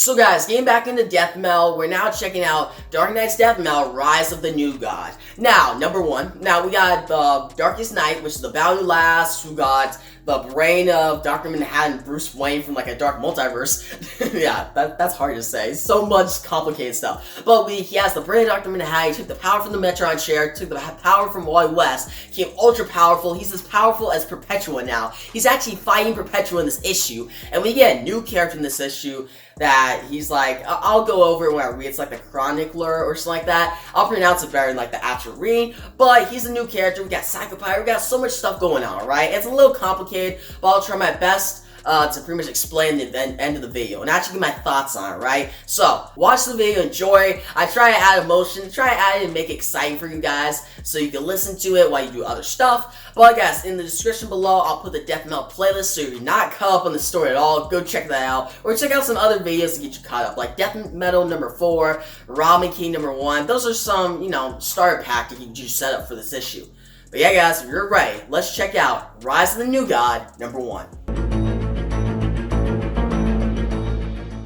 So guys, getting back into Deathmetal, we're now checking out Dark Knight's Deathmetal, Rise of the New God. Now, number one, we got the Darkest Night, which is the Battle Last, who got the brain of Dr. Manhattan, Bruce Wayne from like a dark multiverse. Yeah, that's hard to say. So much complicated stuff. But he has the brain of Dr. Manhattan, he took the power from the Metron chair, took the power from Wally West, became ultra powerful. He's as powerful as Perpetua now. He's actually fighting Perpetua in this issue. And we get a new character in this issue that he's like, I'll go over it when I read, it's like the Chronicler or something like that. I'll pronounce it better than like the actual reading, but he's a new character. We got Psychopire, we got so much stuff going on, right? It's a little complicated, but I'll try my best to pretty much explain the end of the video and actually give my thoughts on it, right? So, watch the video, enjoy. I try to add emotion, try to add it and make it exciting for you guys so you can listen to it while you do other stuff. But guys, in the description below, I'll put the Deathmetal playlist so you're not caught up on the story at all. Go check that out. Or check out some other videos to get you caught up, like Deathmetal number 4, Ramen King number 1. Those are some, starter pack that you can set up for this issue. But yeah, guys, if you're ready, let's check out Rise of the New God number 1.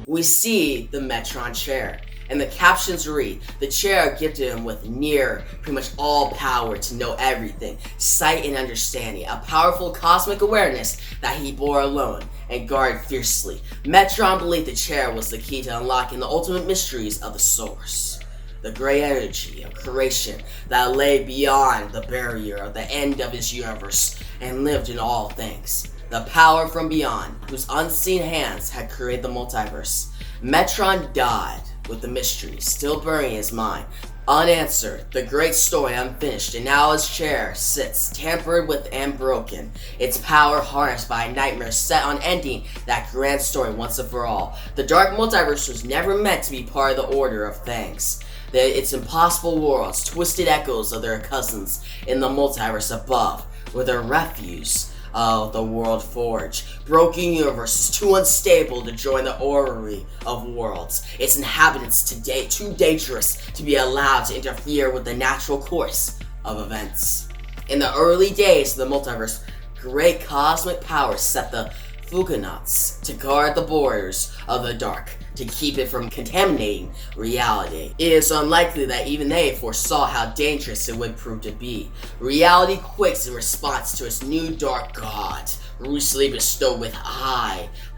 We see the Metron chair, and the captions read, the chair gifted him with pretty much all power to know everything, sight and understanding, a powerful cosmic awareness that he bore alone and guarded fiercely. Metron believed the chair was the key to unlocking the ultimate mysteries of the source, the great energy of creation that lay beyond the barrier of the end of his universe and lived in all things. The power from beyond, whose unseen hands had created the multiverse. Metron died with the mystery still burning his mind, unanswered, the great story unfinished, and now his chair sits, tampered with and broken, its power harnessed by a nightmare set on ending that grand story once and for all. The dark multiverse was never meant to be part of the order of things. Its impossible worlds, twisted echoes of their cousins in the multiverse above, were their refuse of the world forge. Broken universes too unstable to join the orrery of worlds. Its inhabitants today too dangerous to be allowed to interfere with the natural course of events. In the early days of the multiverse, great cosmic powers set the Fugonauts to guard the borders of the dark, to keep it from contaminating reality. It is unlikely that even they foresaw how dangerous it would prove to be. Reality quakes in response to its new dark god, recently bestowed with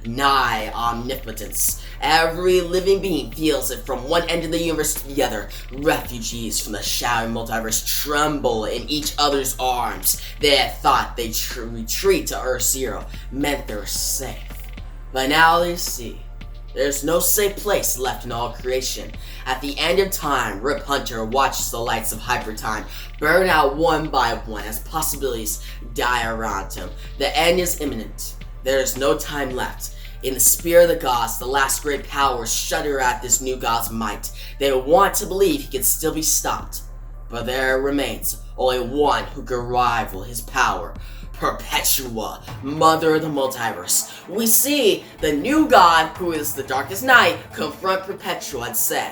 nigh omnipotence. Every living being feels it from one end of the universe to the other. Refugees from the shadowy multiverse tremble in each other's arms. They had thought they'd retreat to Earth Zero, meant they were safe. But now they see there's no safe place left in all creation. At the end of time, Rip Hunter watches the lights of Hypertime burn out one by one as possibilities die around him. The end is imminent. There is no time left. In the spirit of the gods, the last great powers shudder at this new god's might. They want to believe he can still be stopped. But there remains only one who can rival his power. Perpetua, mother of the multiverse. We see the new god, who is the Darkest Night, confront Perpetua and say,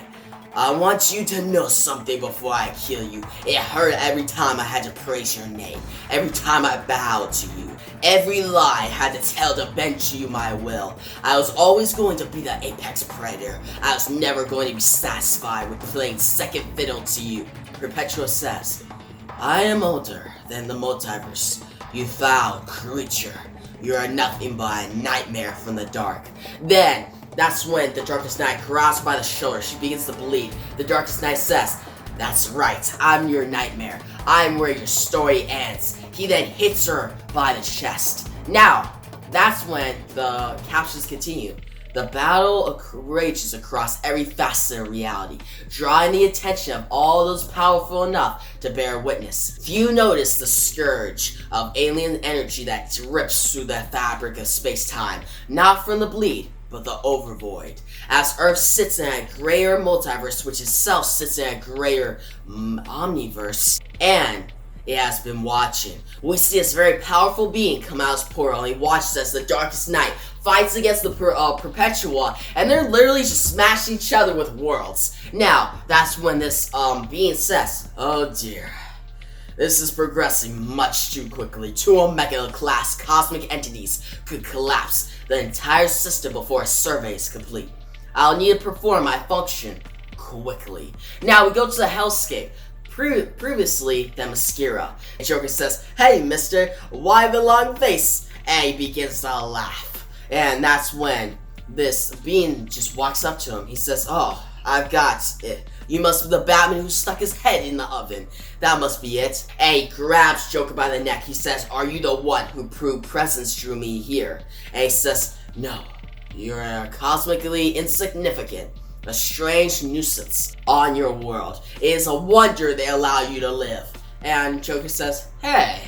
I want you to know something before I kill you. It hurt every time I had to praise your name. Every time I bowed to you. Every lie I had to tell to bend to you my will. I was always going to be the apex predator. I was never going to be satisfied with playing second fiddle to you. Perpetua says, I am older than the multiverse. You foul creature. You are nothing but a nightmare from the dark. Then, that's when the Darkest Night grabs by the shoulder. She begins to bleed. The Darkest Night says, that's right, I'm your nightmare. I'm where your story ends. He then hits her by the chest. Now, that's when the captions continue. The battle rages across every facet of reality, drawing the attention of all those powerful enough to bear witness. Few notice the scourge of alien energy that drips through the fabric of space-time, not from the bleed, but the overvoid. As Earth sits in a greater multiverse, which itself sits in a greater omniverse, and it has been watching. We see this very powerful being come out of his portal, and he watches as the Darkest Night fights against the Perpetua, and they're literally just smashing each other with worlds. Now, that's when this being says, oh dear, this is progressing much too quickly. Two Omega-class cosmic entities could collapse the entire system before a survey is complete. I'll need to perform my function quickly. Now we go to the hellscape. Previously, Themyscira. And Joker says, "Hey, mister, why the long face?" And he begins to laugh. And that's when this being just walks up to him. He says, "Oh, I've got it. You must be the Batman who stuck his head in the oven. That must be it." And he grabs Joker by the neck. He says, "Are you the one who proved presence drew me here?" And he says, "No, you're cosmically insignificant. A strange nuisance on your world. It is a wonder they allow you to live." And Joker says, "Hey,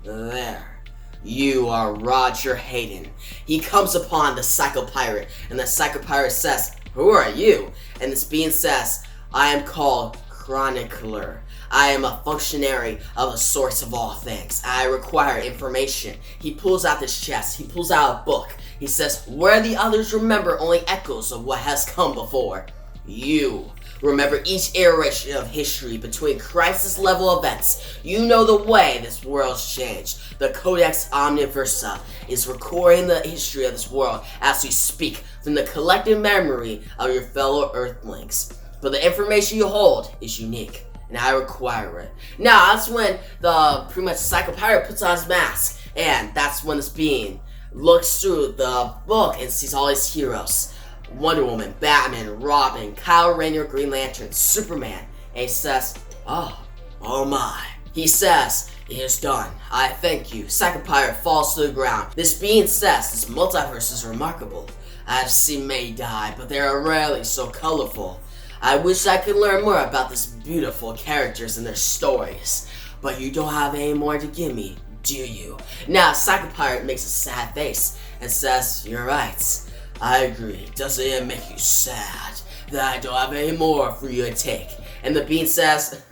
there. You are Roger Hayden." He comes upon the Psycho Pirate, and the Psycho Pirate says, "Who are you?" And this being says, "I am called Chronicler. I am a functionary of the source of all things. I require information." He pulls out his chest. He pulls out a book. He says, "Where the others remember only echoes of what has come before, you remember each iteration of history between crisis-level events. You know the way this world's changed. The Codex Omniversa is recording the history of this world as we speak from the collective memory of your fellow Earthlings. But the information you hold is unique, and I require it." Now, that's when the pretty much Psycho Pirate puts on his mask, and that's when this being looks through the book and sees all his heroes. Wonder Woman, Batman, Robin, Kyle Rayner, Green Lantern, Superman. And he says, oh my. He says, "It is done. I thank you." Psycho Pirate falls to the ground. This being says, "This multiverse is remarkable. I've seen many die, but they are rarely so colorful. I wish I could learn more about these beautiful characters and their stories. But you don't have any more to give me, do you?" Now, Psycho Pirate makes a sad face and says, "You're right. I agree. Doesn't it make you sad that I don't have any more for you to take?" And the being says,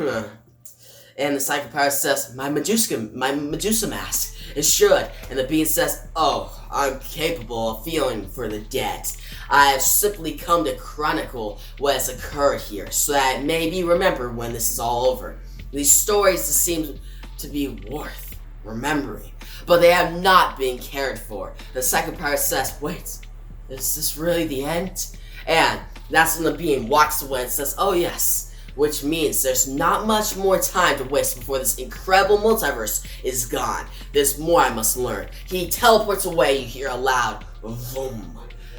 And the Psycho Pirate says, my Medusa mask. It should." And the being says, "Oh, I'm capable of feeling for the dead. I have simply come to chronicle what has occurred here, so that it may be remembered when this is all over. These stories seem to be worth remembering, but they have not been cared for." The Psycho Pirate says, "Wait, is this really the end?" And that's when the being walks away and says, "Oh yes," which means there's not much more time to waste before this incredible multiverse is gone. There's more I must learn. He teleports away. You hear a loud vroom.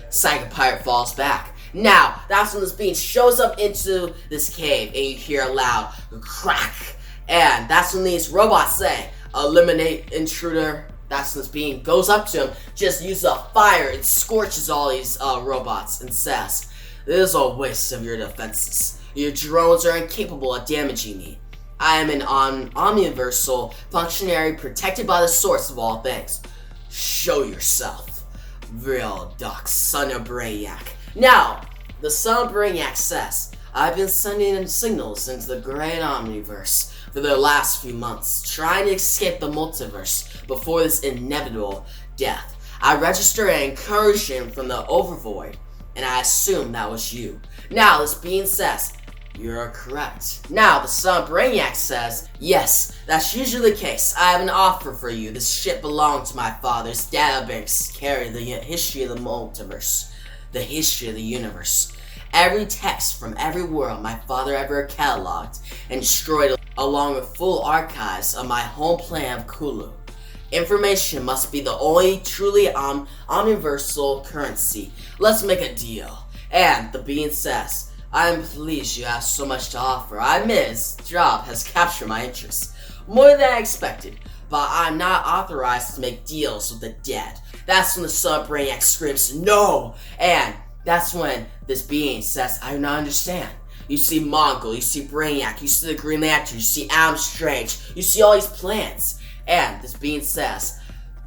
Psycho Pirate falls back. Now, that's when this being shows up into this cave, and you hear a loud crack. And that's when these robots say, "Eliminate intruder." That's when this being goes up to him, just uses a fire and scorches all these robots and says, "This is a waste of your defenses. Your drones are incapable of damaging me. I am an omniversal functionary protected by the source of all things. Show yourself, real Doc, son of Brainiac." Now, the son of Brainiac says, "I've been sending in signals into the great omniverse for the last few months, trying to escape the multiverse before this inevitable death. I registered an incursion from the Overvoid, and I assumed that was you." Now, this being says, "You're correct." Now, the son of Brainiac says, "Yes, that's usually the case. I have an offer for you. This ship belonged to my father's database, carrying the history of the multiverse, the history of the universe. Every text from every world my father ever cataloged and destroyed, along with full archives of my home planet of Kulu. Information must be the only truly omniversal currency. Let's make a deal." And the being says, "I am pleased you have so much to offer. I admit his job has captured my interest more than I expected, but I'm not authorized to make deals with the dead." That's when the son of Brainiac screams, "No!" And that's when this being says, "I do not understand. You see Mongol, you see Brainiac, you see the Green Lantern, you see Adam Strange, you see all these plans." And this being says,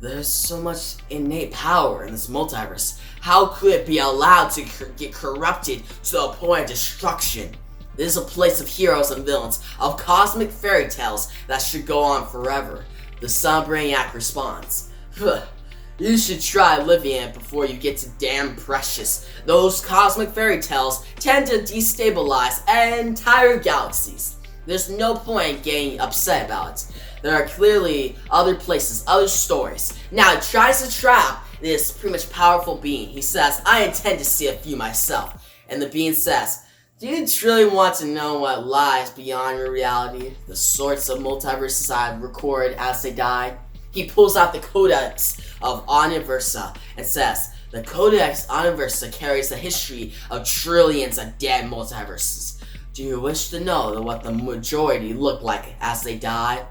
"There's so much innate power in this multiverse. How could it be allowed to get corrupted to the point of destruction? This is a place of heroes and villains, of cosmic fairy tales that should go on forever." The son of Brainiac responds, "You should try living in it before you get to damn precious. Those cosmic fairy tales tend to destabilize entire galaxies. There's no point in getting upset about it. There are clearly other places, other stories." Now, he tries to trap this pretty much powerful being. He says, I intend to see a few myself. And the being says, do you truly want to know what lies beyond your reality? The sorts of multiverses I record as they die? He pulls out the Codex of Universa and says, the Codex Universa carries the history of trillions of dead multiverses. Do you wish to know what the majority look like as they die?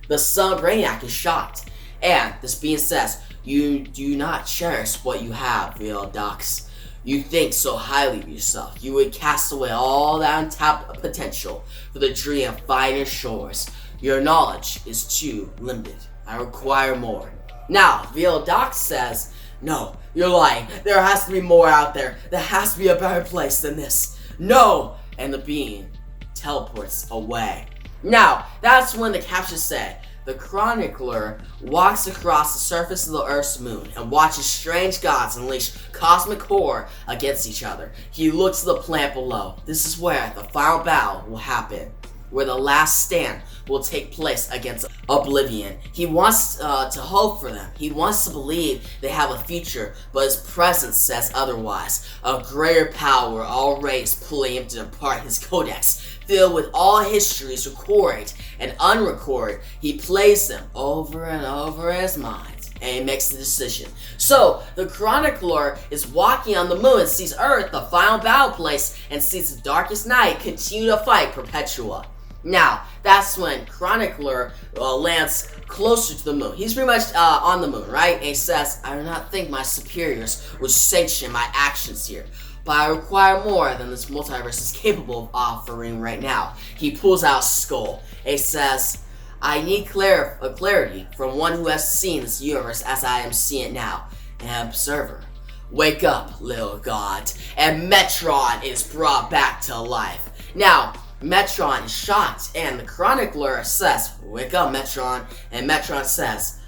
The son of Brainiac is shocked, and this being says, you do not cherish what you have, Veildox. You think so highly of yourself, you would cast away all that untapped potential for the dream of finer shores. Your knowledge is too limited. I require more. Now, Veildox says, no, you're lying. There has to be more out there. There has to be a better place than this. No! And the being teleports away. Now, that's when the captions say, the chronicler walks across the surface of the Earth's moon and watches strange gods unleash cosmic horror against each other. He looks at the planet below. This is where the final battle will happen, where the last stand will take place against Oblivion. He wants to hope for them. He wants to believe they have a future, but his presence says otherwise. A greater power already is pulling him to depart his codex, filled with all histories recorded and unrecorded. He plays them over and over in his mind, and he makes the decision. So, the chronicler is walking on the moon and sees Earth, the final battle place, and sees the darkest night continue to fight Perpetua. Now, that's when Chronicler lands closer to the moon. He's pretty much on the moon, right? And he says, I do not think my superiors would sanction my actions here, but I require more than this multiverse is capable of offering right now. He pulls out a skull and he says, I need clarity from one who has seen this universe as I am seeing it now, an observer. Wake up, little god. And Metron is brought back to life. Now, Metron is shocked, and the chronicler says, wake up, Metron. And Metron says,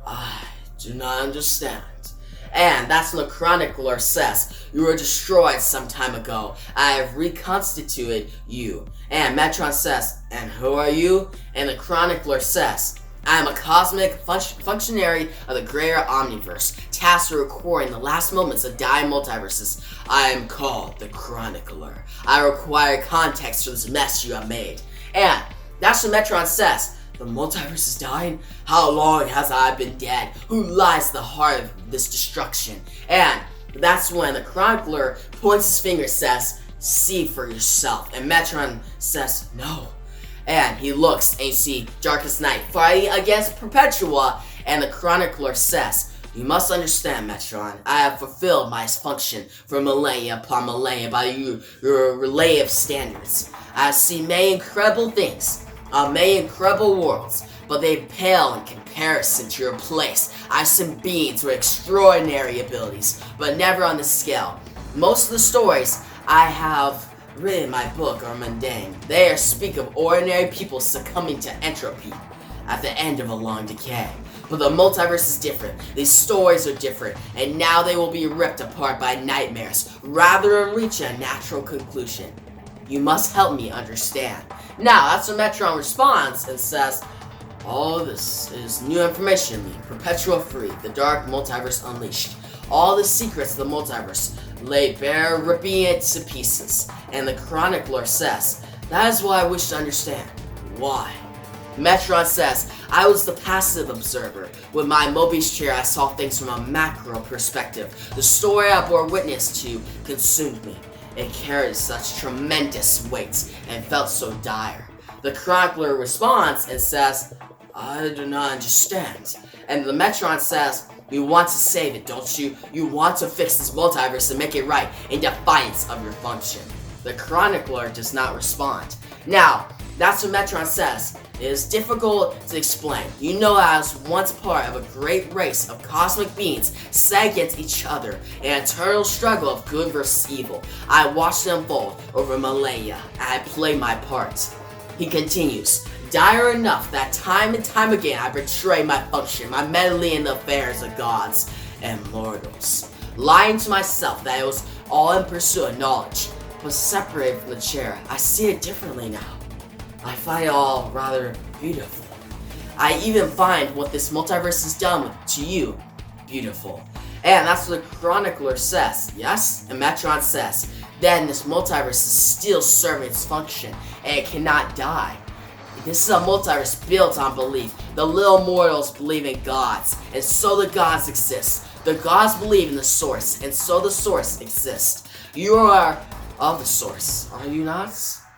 I do not understand. And that's when the chronicler says, you were destroyed some time ago. I have reconstituted you. And Metron says, and who are you? And the chronicler says, I am a cosmic functionary of the greater omniverse, tasked with recording the last moments of dying multiverses. I am called the Chronicler. I require context for this mess you have made. And that's what Metron says. The multiverse is dying? How long has I been dead? Who lies at the heart of this destruction? And that's when the Chronicler points his finger and says, see for yourself. And Metron says, no. And he looks and you see Darkest Night fighting against Perpetua, and the Chronicler says, you must understand, Metron, I have fulfilled my function for millennia upon millennia by your relay of standards. I have seen many incredible things, many incredible worlds, but they pale in comparison to your place. I've seen beings with extraordinary abilities, but never on this scale. Most of the stories I have written in my book are mundane. They speak of ordinary people succumbing to entropy at the end of a long decay. But the multiverse is different. These stories are different, and now they will be ripped apart by nightmares rather than reach a natural conclusion. You must help me understand. Now, that's when Metron responds and says, all this is new information, Perpetua free, the dark multiverse unleashed. All the secrets of the multiverse lay bare, ripping it to pieces. And the Chronicler says, that is what I wish to understand. Why? Metron says, I was the passive observer. With my Mobius chair, I saw things from a macro perspective. The story I bore witness to consumed me. It carried such tremendous weight and felt so dire. The Chronicler responds and says, I do not understand. And the Metron says, you want to save it, don't you? You want to fix this multiverse and make it right in defiance of your function. The Chronicler does not respond. Now, that's what Metron says. It is difficult to explain. You know, I was once part of a great race of cosmic beings set against each other, an eternal struggle of good versus evil. I watched them unfold over millennia, and I played my part. He continues, dire enough that time and time again I betrayed my function, my meddling in the affairs of gods and mortals, lying to myself that it was all in pursuit of knowledge. But separated from the chair, I see it differently now. I find it all rather beautiful. I even find what this multiverse has done to you beautiful. And that's what the chronicler says, yes? And Metron says, then this multiverse is still serving its function, and it cannot die. This is a multiverse built on belief. The little mortals believe in gods, and so the gods exist. The gods believe in the source, and so the source exists. You are of the source, are you not?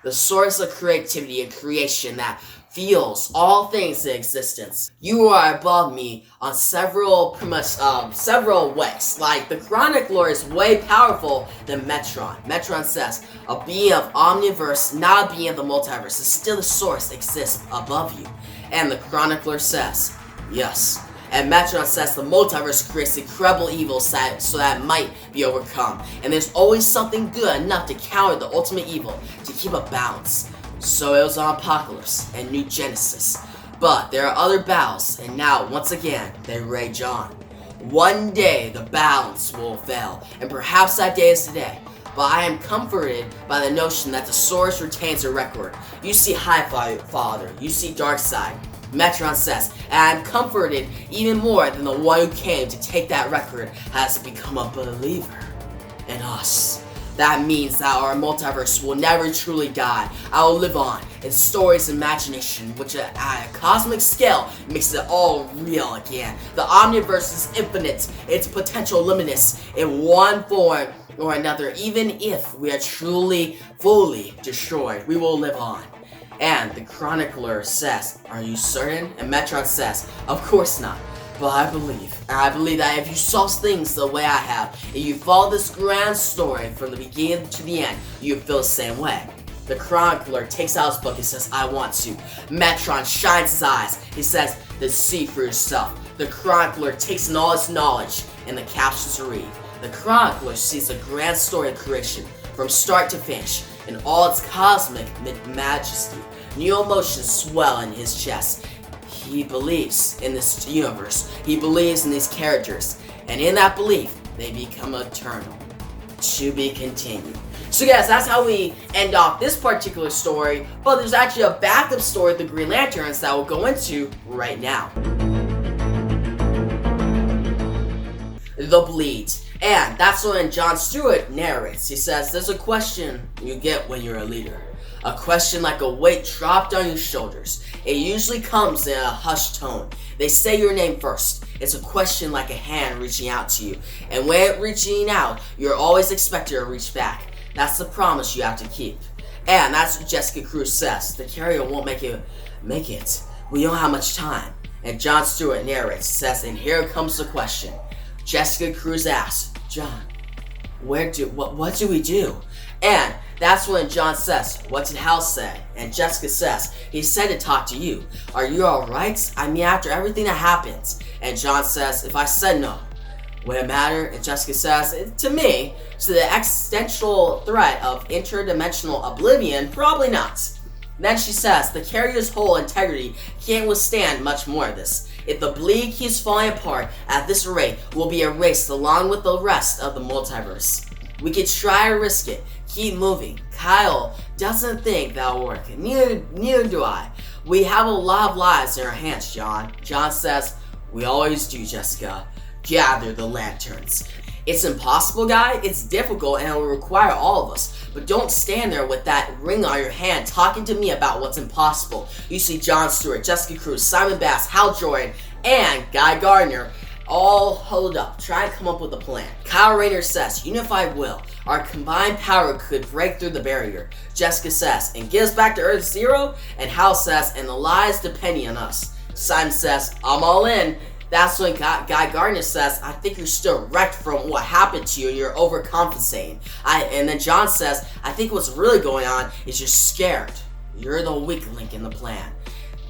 The source of creativity and creation that feels all things in existence. You are above me on several ways. Like, the chronicler is way powerful than Metron. Metron says, a being of omniverse, not a being of the multiverse, is still the source exists above you. And the chronicler says, yes. And Metron says the multiverse creates incredible evil so that it might be overcome. And there's always something good enough to counter the ultimate evil, to keep a balance. So it was on Apocalypse and New Genesis. But there are other battles, and now, once again, they rage on. One day, the balance will fail, and perhaps that day is today. But I am comforted by the notion that the source retains a record. You see High Father, you see Darkseid. Metron says, and I'm comforted even more than the one who came to take that record has become a believer in us. That means that our multiverse will never truly die. I will live on in stories and imagination, which at a cosmic scale makes it all real again. The omniverse is infinite, its potential limitless in one form or another. Even if we are truly, fully destroyed, we will live on. And the chronicler says, are you certain? And Metron says, of course not. But I believe. And I believe that if you saw things the way I have, and you follow this grand story from the beginning to the end, you feel the same way. The chronicler takes out his book and says, I want to. Metron shines his eyes. He says, then see for yourself. The chronicler takes in all his knowledge and the captions to read. The chronicler sees the grand story of creation from start to finish in all its cosmic majesty. New emotions swell in his chest. He believes in this universe. He believes in these characters. And in that belief, they become eternal. To be continued. So guys, that's how we end off this particular story. But there's actually a backup story of the Green Lanterns that we'll go into right now. The Bleed. And that's when John Stewart narrates. He says, there's a question you get when you're a leader. A question like a weight dropped on your shoulders. It usually comes in a hushed tone. They say your name first. It's a question like a hand reaching out to you. And when it's reaching out, you're always expected to reach back. That's the promise you have to keep. And that's what Jessica Cruz says. The carrier won't make it. We don't have much time. And John Stewart narrates, says, and here comes the question. Jessica Cruz asks, John, what do we do? And that's when John says, what did Hal say? And Jessica says, he said to talk to you. Are you alright? I mean, after everything that happens. And John says, if I said no, would it matter? And Jessica says, to me, to the existential threat of interdimensional oblivion, probably not. Then she says, the carrier's whole integrity can't withstand much more of this. If the Bleed keeps falling apart at this rate, we'll be erased along with the rest of the multiverse. We could try to risk it. Keep moving. Kyle doesn't think that'll work. Neither do I. We have a lot of lives in our hands, John. John says, we always do, Jessica. Gather the lanterns. It's impossible, guy. It's difficult and it will require all of us. But don't stand there with that ring on your hand talking to me about what's impossible. You see John Stewart, Jessica Cruz, Simon Bass, Hal Jordan, and Guy Gardner all huddled up, trying to come up with a plan. Kyle Rayner says, unified will. Our combined power could break through the barrier. Jessica says, and get us back to Earth Zero? And Hal says, and the lies depending on us. Simon says, I'm all in. That's when Guy Gardner says, I think you're still wrecked from what happened to you and you're overcompensating. And then John says, I think what's really going on is you're scared. You're the weak link in the plan.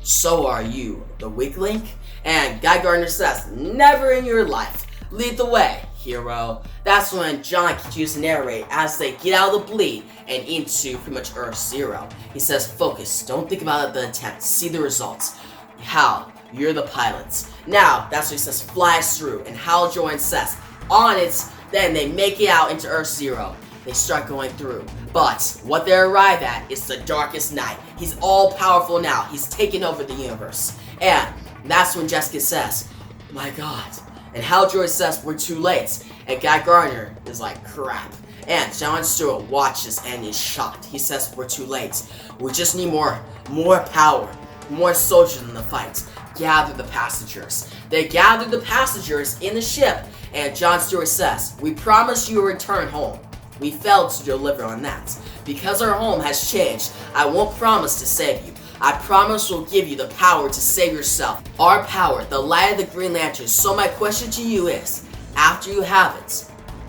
So are you the weak link? And Guy Gardner says, never in your life. Lead the way, hero. That's when John continues to narrate as they get out of the Bleed and into pretty much Earth Zero. He says, focus. Don't think about the attempt. See the results. Hal, you're the pilots. Now, that's what he says, flies through. And Hal joins Seth on it. Then they make it out into Earth Zero. They start going through. But what they arrive at is the darkest night. He's all powerful now. He's taken over the universe. And that's when Jessica says, my God, And Hal Jordan says we're too late. And Guy Gardner is like, crap. And John Stewart watches and is shocked. He says we're too late. We just need more power, more soldiers in the fight. Gather the passengers. They gather the passengers in the ship, and John Stewart says, we promise you a return home. We failed to deliver on that. Because our home has changed, I won't promise to save you. I promise we'll give you the power to save yourself. Our power, the light of the Green Lantern. So my question to you is, after you have it,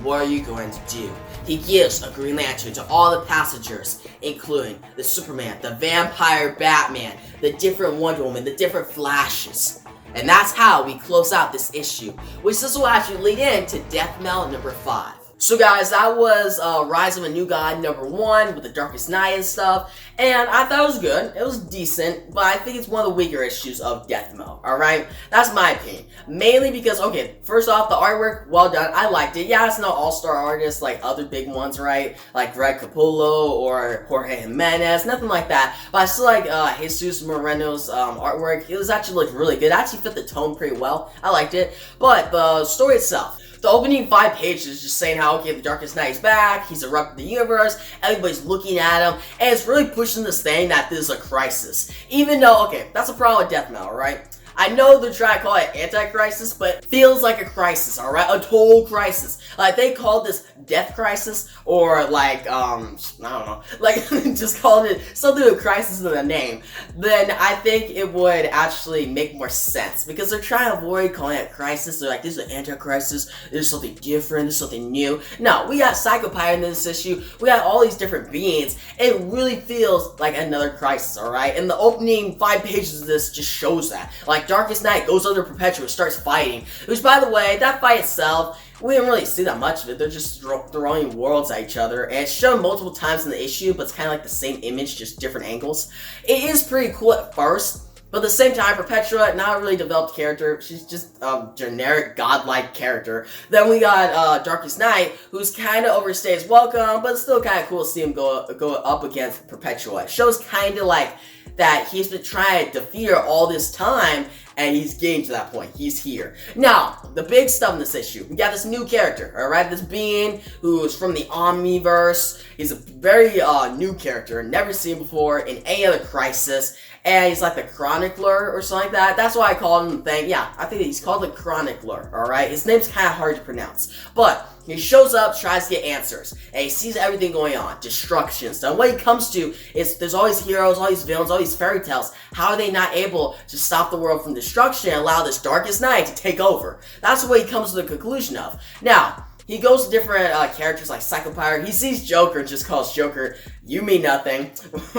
what are you going to do? He gives a Green Lantern to all the passengers, including the Superman, the Vampire Batman, the different Wonder Woman, the different Flashes. And that's how we close out this issue, which this will actually lead into Death Metal number 5. So guys, that was Rise of a New God number 1 with the Darkest Night and stuff, and I thought it was good. It was decent, but I think it's one of the weaker issues of Death Metal, alright? That's my opinion. Mainly because, okay, first off, the artwork, well done. I liked it. Yeah, it's no all-star artist like other big ones, right? Like Greg Capullo or Jorge Jimenez, nothing like that. But I still like Jesus Moreno's artwork. It was actually looked really good. It actually fit the tone pretty well. I liked it. But the story itself, the opening 5 pages just saying how, okay, the Darkest Night is back, he's erupted the universe, everybody's looking at him, and it's really pushing this thing that this is a crisis. Even though, okay, that's a problem with Death Metal, right? I know they're trying to call it anti-crisis, but it feels like a crisis, alright? A total crisis. Like, they called this Death Crisis, or like, I don't know, like, just called it something with crisis in the name, then I think it would actually make more sense, because they're trying to avoid calling it crisis. They're like, this is an anti-crisis, this is something different, this is something new. No, we got Psychopirate in this issue, we got all these different beings, it really feels like another crisis, alright? And the opening 5 pages of this just shows that. Like, Darkest Night goes under Perpetua, starts fighting, which, by the way, that fight itself, we didn't really see that much of it. They're just throwing worlds at each other, and it's shown multiple times in the issue, but it's kind of like the same image, just different angles. It is pretty cool at first, but at the same time, Perpetua, not a really developed character. She's just a generic godlike character. Then we got Darkest Night, who's kind of overstays welcome, but it's still kind of cool to see him go up against Perpetua. It shows kind of like that he's been trying to defeat her all this time, and he's getting to that point. He's here. Now, the big stuff in this issue, we got this new character, alright? This being who is from the Omniverse. He's a very new character, never seen before in any other crisis, and he's like the Chronicler or something like that. That's why I called him the thing. Yeah, I think he's called the Chronicler, alright? His name's kind of hard to pronounce, but he shows up, tries to get answers, and he sees everything going on, destruction stuff. What he comes to is there's all these heroes, all these villains, all these fairy tales. How are they not able to stop the world from destruction and allow this Darkest Night to take over? That's what he comes to the conclusion of. Now, he goes to different characters like Psychopirate. He sees Joker and just calls Joker, you mean nothing.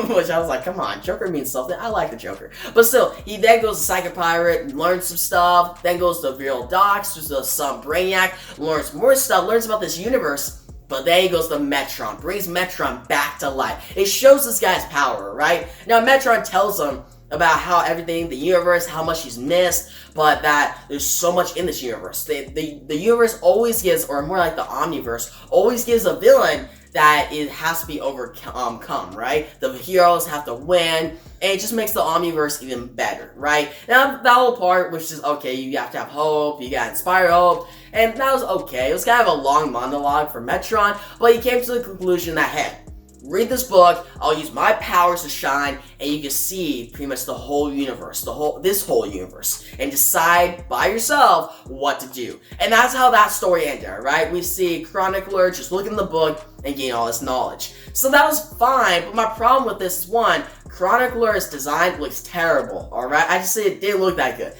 Which I was like, come on, Joker means something. I like the Joker. But still, he then goes to Psychopirate, learns some stuff, then goes to Viral Docs, just to some Brainiac, learns more stuff, learns about this universe. But then he goes to Metron, brings Metron back to life. It shows this guy's power, right? Now, Metron tells him about how everything, the universe, how much he's missed, but that there's so much in this universe. The universe always gives, or more like the Omniverse, always gives a villain that it has to be overcome, right? The heroes have to win, and it just makes the Omniverse even better, right? Now, that whole part, which is, okay, you have to have hope, you gotta inspire hope, and that was okay. It was kind of a long monologue for Metron, but he came to the conclusion that, hey, read this book, I'll use my powers to shine, and you can see pretty much the whole universe, this whole universe, and decide by yourself what to do. And that's how that story ended, right? We see Chronicler just looking at the book and gain all this knowledge. So that was fine, but my problem with this is, one, Chronicler's design looks terrible, alright? I just say it didn't look that good.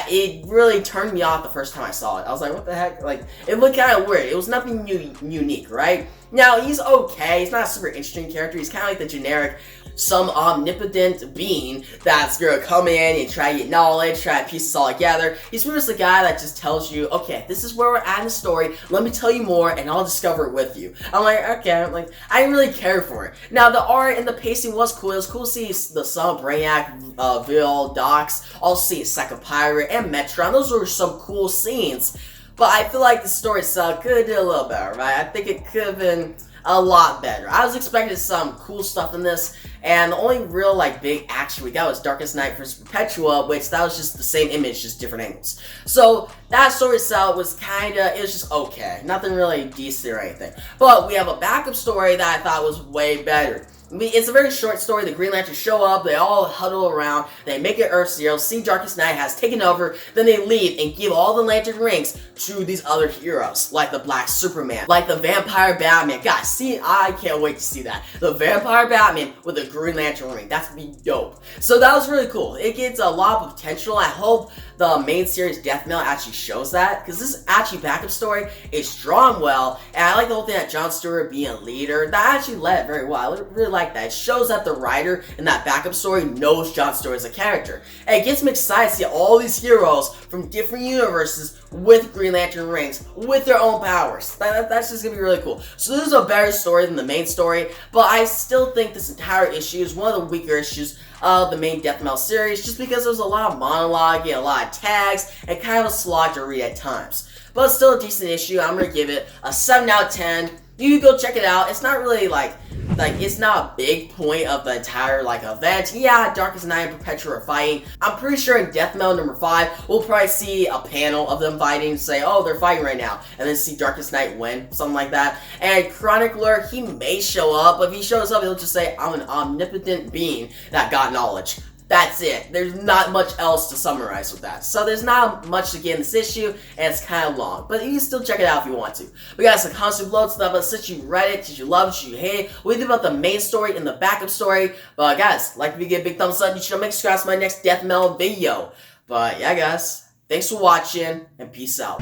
It really turned me off the first time I saw it. I was like, what the heck? Like, it looked kind of weird. It was nothing unique, right? Now, he's okay. He's not a super interesting character. He's kind of like the generic, some omnipotent being that's gonna come in and try to get knowledge, try to piece this all together. He's pretty much the guy that just tells you, okay, this is where we're at in the story, let me tell you more, and I'll discover it with you. I'm like, okay, I didn't really care for it. Now, the art and the pacing was cool. It was cool to see the Son of Brainiac, Viral Docs, also see Psychopirate and Metron. Those were some cool scenes. But I feel like the story itself could have done a little better, right? I think it could have been a lot better. I was expecting some cool stuff in this, and the only real like big action we got was Darkest Night vs. Perpetua, which that was just the same image, just different angles. So that story itself was it was just okay. Nothing really decent or anything. But we have a backup story that I thought was way better. It's a very short story. The Green Lanterns show up, they all huddle around, they make it Earth Zero, see Darkest Night has taken over, then they leave and give all the Lantern Rings to these other heroes, like the Black Superman, like the Vampire Batman. Guys, see, I can't wait to see that. The Vampire Batman with a Green Lantern Ring. That's gonna be dope. So that was really cool. It gets a lot of potential. I hope the main series Death Mail actually shows that, because this actually backup story is drawn well, and I like the whole thing that Jon Stewart being a leader. That actually led very well. I really like that. It shows that the writer in that backup story knows Jon Stewart as a character, and it gets me excited to see all these heroes from different universes with Green Lantern rings, with their own powers. That's just gonna be really cool. So this is a better story than the main story, but I still think this entire issue is one of the weaker issues of the main Death Mail series, just because there's a lot of monologue and a lot of tags, and kind of a slog to read at times. But it's still a decent issue. I'm gonna give it a 7 out of 10. You can go check it out. It's not really like it's not a big point of the entire event. Yeah, Darkest Night and Perpetua are fighting. I'm pretty sure in Death Mail number 5, we'll probably see a panel of them fighting, say, oh, they're fighting right now, and then see Darkest Night win, something like that. And Chronicler, he may show up, but if he shows up, he'll just say, I'm an omnipotent being that got knowledge. That's it. There's not much else to summarize with that. So there's not much to get in this issue, and it's kind of long. But you can still check it out if you want to. But guys, the constant loads stuff about since you read it, did you love it, did you hate it, what do you think about the main story and the backup story? But guys, like if you get a big thumbs up, you should make subscribe to my next Death Mail video. But yeah guys, thanks for watching, and peace out.